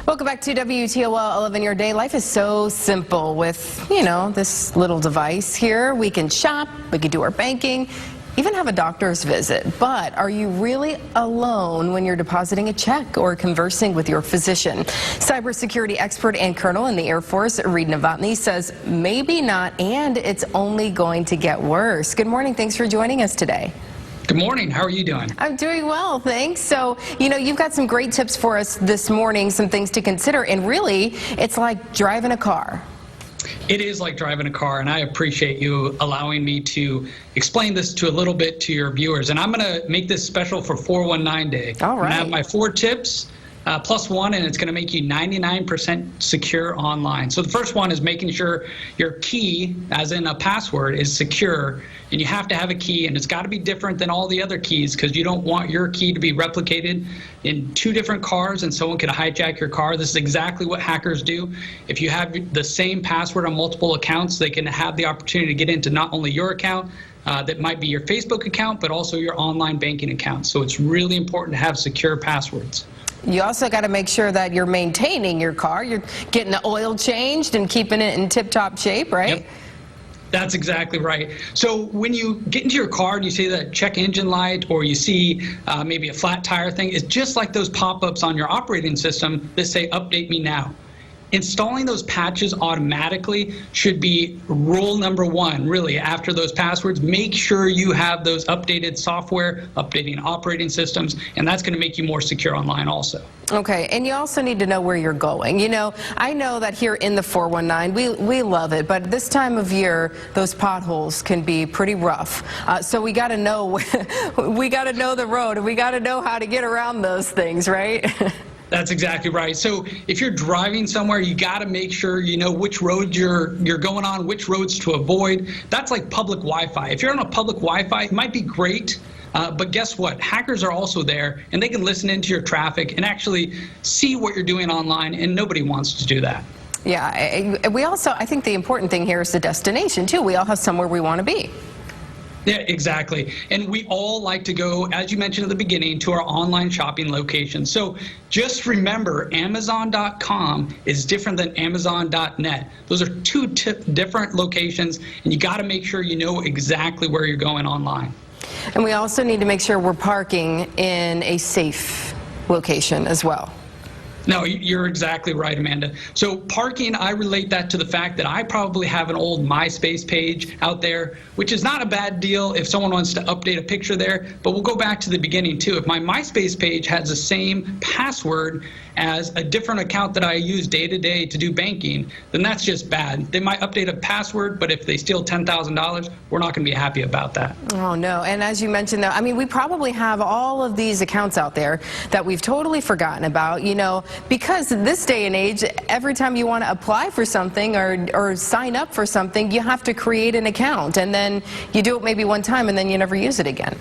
Welcome back to WTOL 11 Your Day. Life is so simple with, this little device here. We can shop, we can do our banking, even have a doctor's visit. But are you really alone when you're depositing a check or conversing with your physician? Cybersecurity expert and colonel in the Air Force, Reid Novotny, says maybe not, and it's only going to get worse. Good morning. Thanks for joining us today. Good morning. How are you doing? I'm doing well, thanks. So, you've got some great tips for us this morning, some things to consider, and really, it's like driving a car. It is like driving a car, and I appreciate you allowing me to explain this to a little bit to your viewers. And I'm going to make this special for 419 Day. All right. I have my 4 tips. Plus one, and it's going to make you 99% secure online. So the first one is making sure your key, as in a password, is secure. And you have to have a key, and it's got to be different than all the other keys because you don't want your key to be replicated in 2 different cars and someone could hijack your car. This is exactly what hackers do. If you have the same password on multiple accounts, they can have the opportunity to get into not only your account, that might be your Facebook account, but also your online banking account. So it's really important to have secure passwords. You also got to make sure that you're maintaining your car. You're getting the oil changed and keeping it in tip-top shape, right? Yep. That's exactly right. So when you get into your car and you see that check engine light or you see maybe a flat tire thing, it's just like those pop-ups on your operating system that say, update me now. Installing those patches automatically should be rule number 1, really, after those passwords. Make sure you have those updated software, updating operating systems, and that's going to make you more secure online also. Okay, and you also need to know where you're going. I know that here in the 419, we love it, but this time of year, those potholes can be pretty rough. So we got to know, we got to know the road, and we got to know how to get around those things, right? That's exactly right. So if you're driving somewhere, you got to make sure you know which road you're going on, which roads to avoid. That's like public Wi-Fi. If you're on a public Wi-Fi, it might be great, but guess what? Hackers are also there, and they can listen into your traffic and actually see what you're doing online, and nobody wants to do that. Yeah, we also, I think the important thing here is the destination, too. We all have somewhere we want to be. Yeah, exactly. And we all like to go, as you mentioned at the beginning, to our online shopping location. So just remember, Amazon.com is different than Amazon.net. Those are 2 different locations, and you got to make sure you know exactly where you're going online. And we also need to make sure we're parking in a safe location as well. No, you're exactly right, Amanda. So parking, I relate that to the fact that I probably have an old MySpace page out there, which is not a bad deal if someone wants to update a picture there, but we'll go back to the beginning too. If my MySpace page has the same password as a different account that I use day to day to do banking, then that's just bad. They might update a password, but if they steal $10,000, we're not going to be happy about that. Oh, no. And as you mentioned, though, we probably have all of these accounts out there that we've totally forgotten about, because this day and age, every time you want to apply for something or sign up for something, you have to create an account, and then you do it maybe one time and then you never use it again.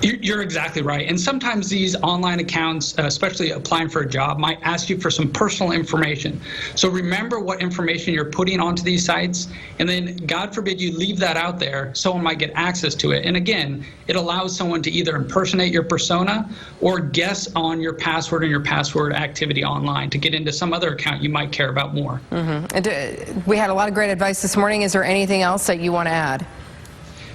You're exactly right. And sometimes these online accounts, especially applying for a job, might ask you for some personal information. So remember what information you're putting onto these sites, and then God forbid you leave that out there, someone might get access to it. And again, it allows someone to either impersonate your persona or guess on your password and your password activity online to get into some other account you might care about more. And we had a lot of great advice this morning. Is there anything else that you want to add?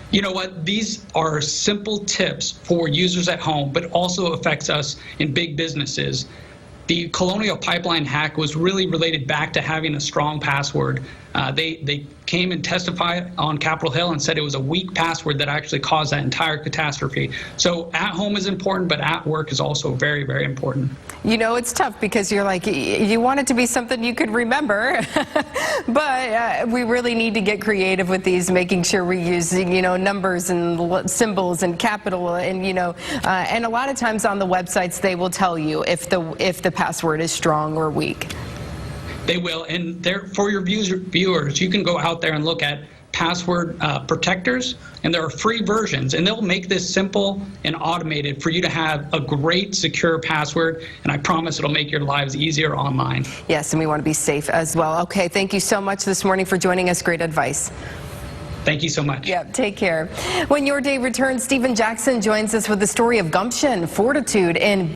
You know what? These are simple tips for users at home, but also affects us in big businesses. The Colonial Pipeline hack was really related back to having a strong password. They came and testified on Capitol Hill and said it was a weak password that actually caused that entire catastrophe. So at home is important, but at work is also very, very important. It's tough because you're like, you want it to be something you could remember, but we really need to get creative with these, making sure we're using, numbers and symbols and capital and, and a lot of times on the websites, they will tell you if the password is strong or weak. They will, and for your viewers, you can go out there and look at password protectors, and there are free versions, and they'll make this simple and automated for you to have a great secure password, and I promise it'll make your lives easier online. Yes, and we want to be safe as well. Okay, thank you so much this morning for joining us. Great advice. Thank you so much. Yeah, take care. When your day returns, Stephen Jackson joins us with the story of gumption, fortitude, and